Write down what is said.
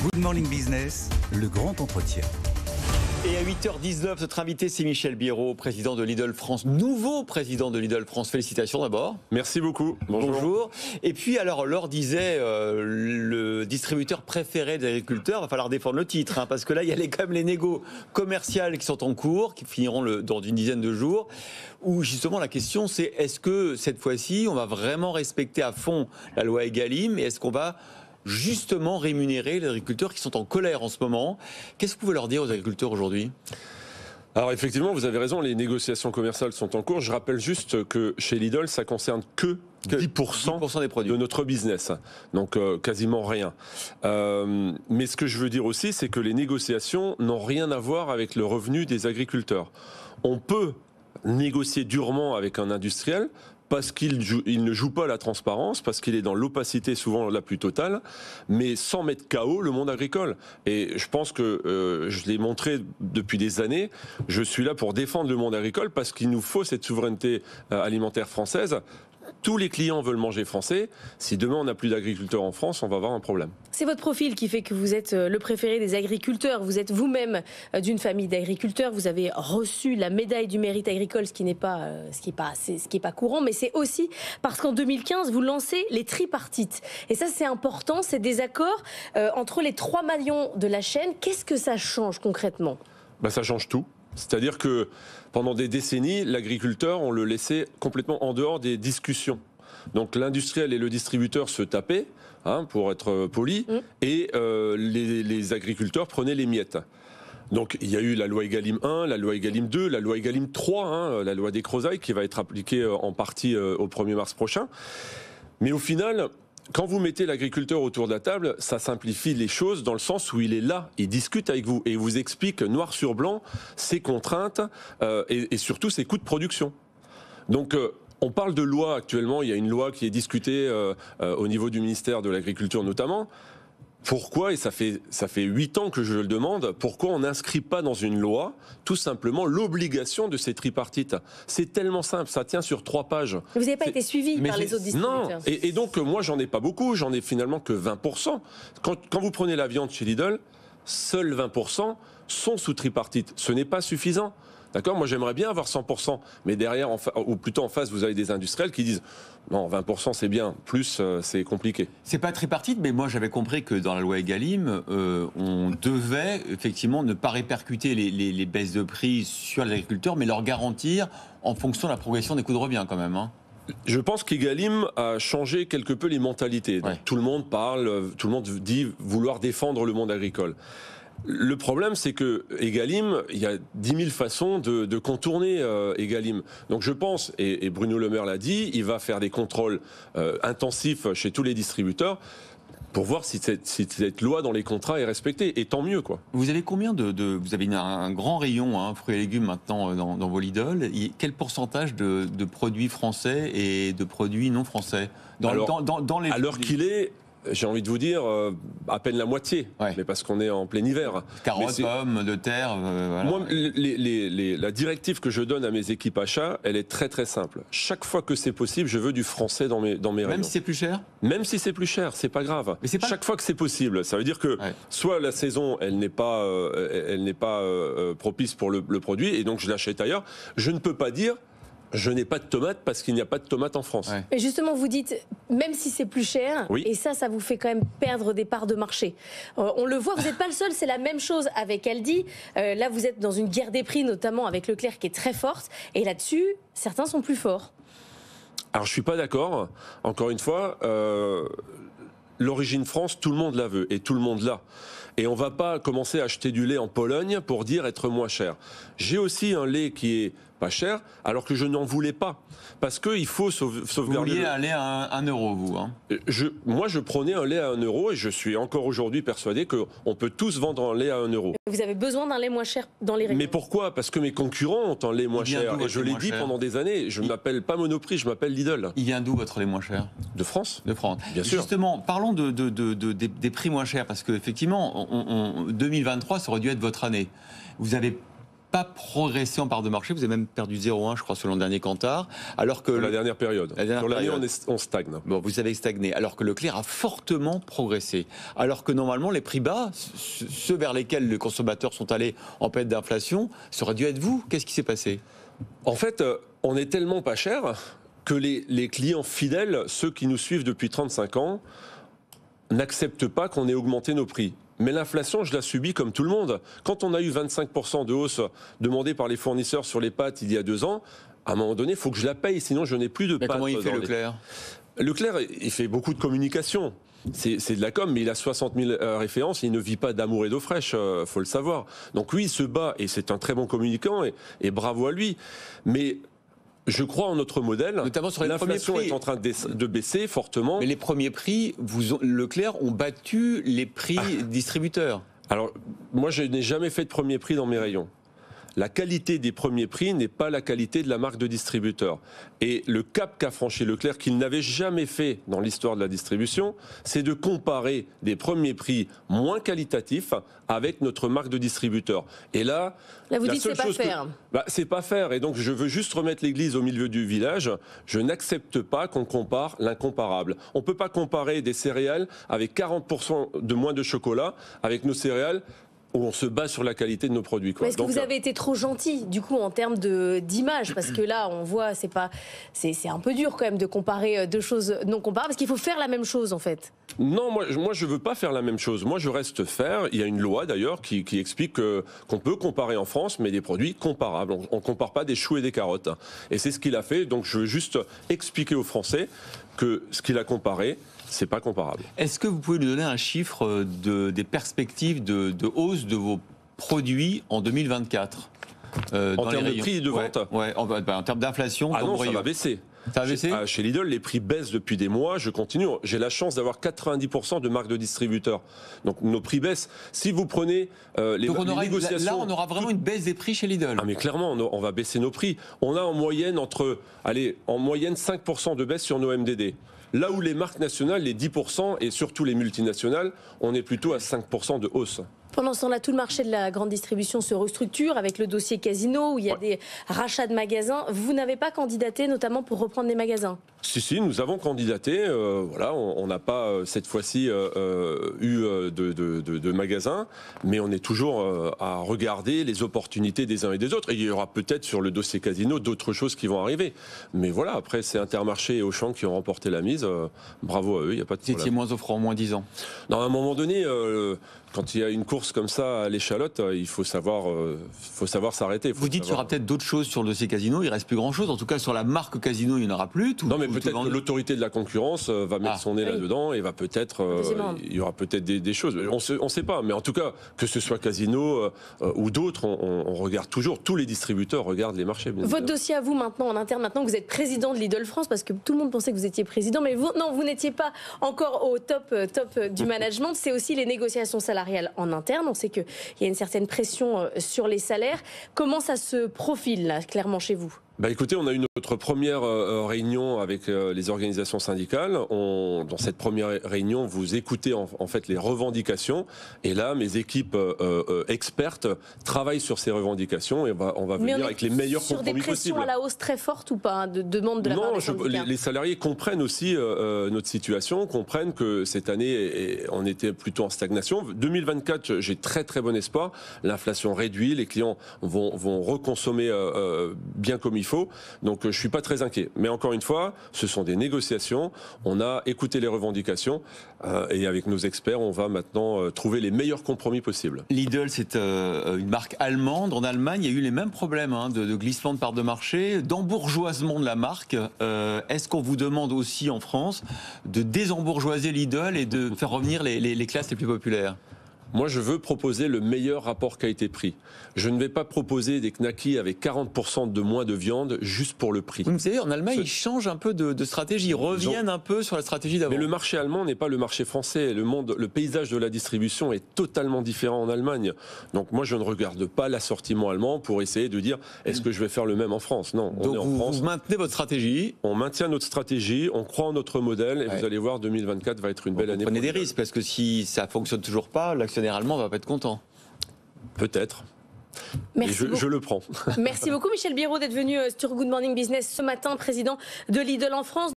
Good Morning Business, le grand entretien. Et à 8h19, notre invité, c'est Michel Biérot, président de Lidl France, nouveau président de Lidl France. Félicitations d'abord. Merci beaucoup. Bonjour. Et puis, alors, Laure disait, le distributeur préféré des agriculteurs, va falloir défendre le titre, hein, parce que là, il y a quand même les négos commerciales qui sont en cours, qui finiront dans une dizaine de jours, où justement la question, c'est est-ce que cette fois-ci, on va vraiment respecter à fond la loi Egalim, et est-ce qu'on va justement rémunérer les agriculteurs qui sont en colère en ce moment? Qu'est-ce que vous pouvez leur dire aux agriculteurs aujourd'hui? Alors effectivement, vous avez raison, les négociations commerciales sont en cours. Je rappelle juste que chez Lidl, ça concerne que 10% des produits de notre business, donc quasiment rien. Mais ce que je veux dire aussi, c'est que les négociations n'ont rien à voir avec le revenu des agriculteurs. On peut négocier durement avec un industriel, parce qu'il ne joue pas la transparence, parce qu'il est dans l'opacité souvent la plus totale, mais sans mettre KO le monde agricole. Et je pense que je l'ai montré depuis des années, je suis là pour défendre le monde agricole parce qu'il nous faut cette souveraineté alimentaire française. Tous les clients veulent manger français. Si demain on n'a plus d'agriculteurs en France, on va avoir un problème. C'est votre profil qui fait que vous êtes le préféré des agriculteurs. Vous êtes vous-même d'une famille d'agriculteurs. Vous avez reçu la médaille du mérite agricole, ce qui n'est pas courant. Mais c'est aussi parce qu'en 2015, vous lancez les tripartites. Et ça, c'est important. C'est des accords entre les trois maillons de la chaîne. Qu'est-ce que ça change concrètement ? Ça change tout. C'est-à-dire que pendant des décennies, l'agriculteur, on le laissait complètement en dehors des discussions. Donc l'industriel et le distributeur se tapaient, pour être poli, et les agriculteurs prenaient les miettes. Donc il y a eu la loi Egalim 1, la loi Egalim 2, la loi Egalim 3, la loi des Crozailles, qui va être appliquée en partie au 1er mars prochain. Mais au final, quand vous mettez l'agriculteur autour de la table, ça simplifie les choses dans le sens où il est là, il discute avec vous et il vous explique noir sur blanc ses contraintes et surtout ses coûts de production. Donc on parle de loi actuellement, il y a une loi qui est discutée au niveau du ministère de l'Agriculture notamment. Pourquoi, et ça fait 8 ans que je le demande, pourquoi on n'inscrit pas dans une loi tout simplement l'obligation de ces tripartites? C'est tellement simple, ça tient sur 3 pages. Vous n'avez pas été suivi par les autres distributeurs? Non, et donc moi j'en ai pas beaucoup, j'en ai finalement que 20%. Quand vous prenez la viande chez Lidl, seuls 20% sont sous tripartite. Ce n'est pas suffisant. D'accord ? Moi, j'aimerais bien avoir 100%, mais derrière, ou plutôt en face, vous avez des industriels qui disent non, 20% c'est bien, plus c'est compliqué. C'est pas tripartite, mais moi j'avais compris que dans la loi Egalim, on devait effectivement ne pas répercuter les baisses de prix sur les agriculteurs, mais leur garantir en fonction de la progression des coûts de revient quand même. Je pense qu'Egalim a changé quelque peu les mentalités. Donc, tout le monde parle, tout le monde dit vouloir défendre le monde agricole. Le problème, c'est que Egalim, il y a 10 000 façons de contourner Egalim. Donc je pense, et Bruno Le Maire l'a dit, il va faire des contrôles intensifs chez tous les distributeurs pour voir si cette loi dans les contrats est respectée. Et tant mieux, quoi. Vous avez combien vous avez un grand rayon, fruits et légumes maintenant dans vos Lidl. Quel pourcentage de produits français et de produits non français dans les... À l'heure qu'il est, j'ai envie de vous dire, à peine la moitié, mais parce qu'on est en plein hiver. Carottes, pommes, de terre... voilà. Moi, la directive que je donne à mes équipes achats, elle est très très simple. Chaque fois que c'est possible, je veux du français dans mes rayons. Même si c'est plus cher ? Même si c'est plus cher, c'est pas grave. Mais chaque fois que c'est possible, ça veut dire que soit la saison, elle n'est pas propice pour le produit, et donc je l'achète ailleurs. Je ne peux pas dire... Je n'ai pas de tomates parce qu'il n'y a pas de tomates en France. Et justement, vous dites, même si c'est plus cher, et ça vous fait quand même perdre des parts de marché. On le voit, vous n'êtes pas le seul, c'est la même chose avec Aldi. Là, vous êtes dans une guerre des prix, notamment avec Leclerc, qui est très forte. Et là-dessus, certains sont plus forts. Alors, je ne suis pas d'accord. Encore une fois, l'origine France, tout le monde la veut et tout le monde l'a. Et on ne va pas commencer à acheter du lait en Pologne pour dire être moins cher. J'ai aussi un lait qui est pas cher, alors que je n'en voulais pas. Parce qu'il faut sauvegarder... Vous vouliez un lait à 1 euro, vous Moi, je prenais un lait à 1 euro et je suis encore aujourd'hui persuadé qu'on peut tous vendre un lait à 1 euro. Vous avez besoin d'un lait moins cher dans les rayons. Mais pourquoi ? Parce que mes concurrents ont un lait moins cher. Et je l'ai dit pendant des années. Je ne m'appelle pas Monoprix, je m'appelle Lidl. Il vient d'où votre lait moins cher ? De France. De France. Bien sûr. Justement, parlons des prix moins chers. Parce qu'effectivement, 2023, ça aurait dû être votre année. Vous avez pas progressé en part de marché. Vous avez même perdu 0,1, je crois, selon le dernier Kantar. Alors que la dernière période. Sur l'année, période. on stagne. Bon, vous avez stagné. Alors que Leclerc a fortement progressé. Alors que normalement, les prix bas, ceux vers lesquels les consommateurs sont allés en période d'inflation, ça aurait dû être vous. Qu'est-ce qui s'est passé? En fait, on est tellement pas cher que les clients fidèles, ceux qui nous suivent depuis 35 ans, n'acceptent pas qu'on ait augmenté nos prix. Mais l'inflation, je la subis comme tout le monde. Quand on a eu 25% de hausse demandée par les fournisseurs sur les pâtes il y a 2 ans, à un moment donné, il faut que je la paye, sinon je n'ai plus de pâtes. Comment il fait Leclerc? Leclerc, il fait beaucoup de communication. C'est de la com, mais il a 60 000 références, il ne vit pas d'amour et d'eau fraîche, faut le savoir. Donc oui, il se bat, et c'est un très bon communicant, et bravo à lui. Mais je crois en notre modèle. Notamment sur les premiers l'inflation prix. est en train de baisser fortement. Mais les premiers prix, Leclerc ont battu les prix distributeurs. Alors, moi, je n'ai jamais fait de premier prix dans mes rayons. La qualité des premiers prix n'est pas la qualité de la marque de distributeur. Et le cap qu'a franchi Leclerc, qu'il n'avait jamais fait dans l'histoire de la distribution, c'est de comparer des premiers prix moins qualitatifs avec notre marque de distributeur. Et là vous dites c'est pas faire. C'est pas faire. Et donc je veux juste remettre l'église au milieu du village. Je n'accepte pas qu'on compare l'incomparable. On peut pas comparer des céréales avec 40% de moins de chocolat avec nos céréales où on se base sur la qualité de nos produits. Est-ce que vous avez été trop gentil, du coup, en termes d'image? Parce que là, on voit, c'est un peu dur quand même de comparer deux choses non comparables, parce qu'il faut faire la même chose, en fait. Non, moi je veux pas faire la même chose. Moi, je reste faire. Il y a une loi, d'ailleurs, qui explique qu'on peut comparer en France, mais des produits comparables. On compare pas des choux et des carottes. Et c'est ce qu'il a fait. Donc, je veux juste expliquer aux Français que ce qu'il a comparé, c'est pas comparable. Est-ce que vous pouvez nous donner un chiffre des perspectives de hausse de vos produits en 2024 en termes de prix de vente? En termes d'inflation. Ah non, ça va baisser. Ça va baisser? Chez Lidl, les prix baissent depuis des mois. Je continue. J'ai la chance d'avoir 90% de marques de distributeurs. Donc nos prix baissent. Si vous prenez les négociations... Là, on aura vraiment une baisse des prix chez Lidl. Ah mais clairement, on va baisser nos prix. On a en moyenne 5% de baisse sur nos MDD. Là où les marques nationales, les 10%, et surtout les multinationales, on est plutôt à 5% de hausse. Pendant ce temps-là, tout le marché de la grande distribution se restructure avec le dossier Casino, où il y a des rachats de magasins. Vous n'avez pas candidaté, notamment pour reprendre des magasins? Si, nous avons candidaté. On n'a pas cette fois-ci eu de magasins, mais on est toujours à regarder les opportunités des uns et des autres. Et il y aura peut-être sur le dossier Casino d'autres choses qui vont arriver. Mais voilà, après, c'est Intermarché et Auchan qui ont remporté la mise. Bravo à eux, il n'y a pas de problème. Vous étiez moins offrant, moins 10 ans. Non, à un moment donné, quand il y a une course comme ça à l'échalote, il faut savoir s'arrêter. Vous dites qu'il y aura peut-être d'autres choses sur le dossier Casino, il ne reste plus grand-chose. En tout cas, sur la marque Casino, il n'y en aura plus. Non, mais peut-être que l'autorité de la concurrence va mettre son nez là-dedans et va peut-être... il y aura peut-être des choses. On ne sait pas, mais en tout cas, que ce soit Casino ou d'autres, on regarde toujours, tous les distributeurs regardent les marchés. Votre dossier à vous maintenant, en interne, maintenant que vous êtes président de Lidl France, parce que tout le monde pensait que vous étiez président, mais vous n'étiez pas encore au top du management, c'est aussi les négociations salariales en interne. On sait qu'il y a une certaine pression sur les salaires. Comment ça se profile, là, clairement, chez vous ? Écoutez, on a eu notre première réunion avec les organisations syndicales. Dans cette première réunion, vous écoutez en fait les revendications. Et là, mes équipes expertes travaillent sur ces revendications et on va venir avec les meilleurs compromis possibles. Sur des pressions à la hausse très fortes ou pas, de demande de la part des syndicats? Les salariés comprennent aussi notre situation, comprennent que cette année, on était plutôt en stagnation. 2024, j'ai très très bon espoir. L'inflation réduit, les clients vont reconsommer bien comme il faut. Donc je ne suis pas très inquiet. Mais encore une fois, ce sont des négociations. On a écouté les revendications et avec nos experts, on va maintenant trouver les meilleurs compromis possibles. Lidl, c'est une marque allemande. En Allemagne, il y a eu les mêmes problèmes de glissement de part de marché, d'embourgeoisement de la marque. Est-ce qu'on vous demande aussi en France de désembourgeoiser Lidl et de faire revenir les classes les plus populaires ? Moi, je veux proposer le meilleur rapport qualité-prix. Je ne vais pas proposer des knackis avec 40% de moins de viande juste pour le prix. Vous savez, en Allemagne, ils changent un peu de stratégie. Ils reviennent un peu sur la stratégie d'avant. Mais le marché allemand n'est pas le marché français. Le paysage de la distribution est totalement différent en Allemagne. Donc moi, je ne regarde pas l'assortiment allemand pour essayer de dire est-ce que je vais faire le même en France? Non, on est en France. Vous maintenez votre stratégie? On maintient notre stratégie, on croit en notre modèle et vous allez voir, 2024 va être une belle année. Prenez des risques parce que si ça fonctionne toujours pas, l'actionnaire allemand va pas être content. Peut-être. Merci je le prends. Merci beaucoup Michel Biérot d'être venu sur Good Morning Business ce matin, président de Lidl en France.